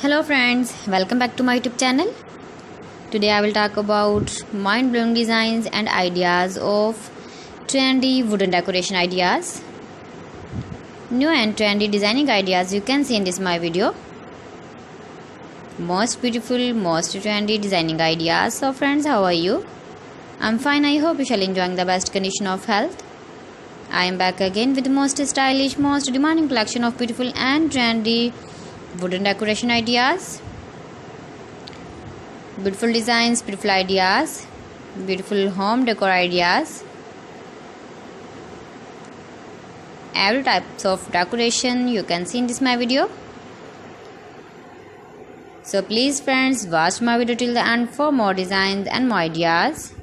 Hello friends, welcome back to my YouTube channel. Today I will talk about mind-blowing designs and ideas of trendy wooden decoration ideas. New and trendy designing ideas you can see in this my video. Most beautiful, most trendy designing ideas. So friends, how are you? I'm fine. I hope you shall enjoying the best condition of health. I am back again with the most stylish, most demanding collection of beautiful and trendy wooden decoration ideas. Beautiful designs, beautiful ideas, beautiful home decor ideas. Every types of decoration you can see in this my video. So please friends, watch my video till the end for more designs and more ideas.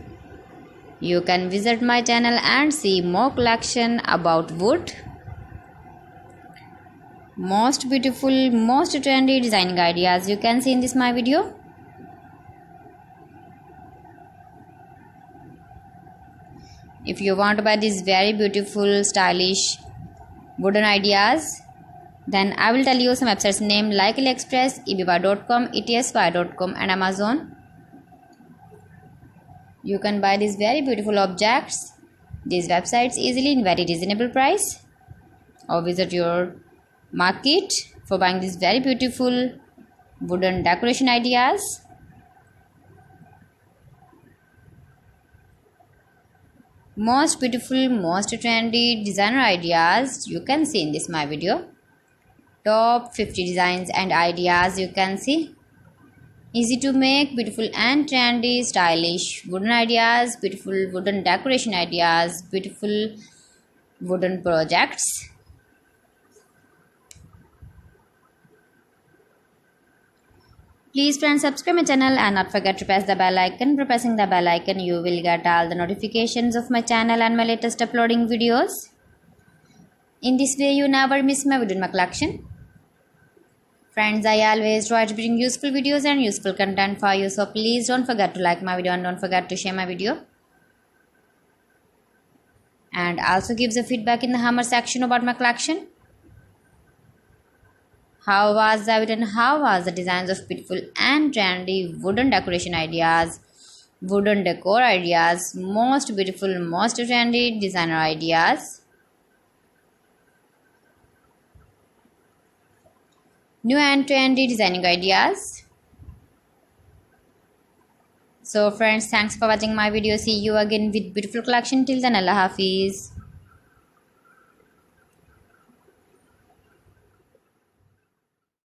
You can visit my channel and see more collection about wood. Most beautiful, most trendy designing ideas you can see in this my video. If you want to buy these very beautiful, stylish wooden ideas, then I will tell you some websites name like AliExpress, eBay.com, etsy.com and Amazon. You can buy these very beautiful objects, these websites easily in very reasonable price, or visit your market for buying these very beautiful wooden decoration ideas. Most beautiful, most trendy designer ideas you can see in this my video. Top 50 designs and ideas you can see. Easy to make, beautiful and trendy, stylish wooden ideas, beautiful wooden decoration ideas, beautiful wooden projects. Please friends, subscribe my channel and not forget to press the bell icon. By pressing the bell icon, you will get all the notifications of my channel and my latest uploading videos. In this way, you never miss my video in my collection. Friends, I always try to bring useful videos and useful content for you. So please don't forget to like my video and don't forget to share my video. And also give the feedback in the comment section about my collection. How was the video and how was the designs of beautiful and trendy wooden decoration ideas, wooden decor ideas, most beautiful, most trendy designer ideas. New and trendy designing ideas. So friends, thanks for watching my video. See you again with beautiful collection. Till then, Allah Hafiz.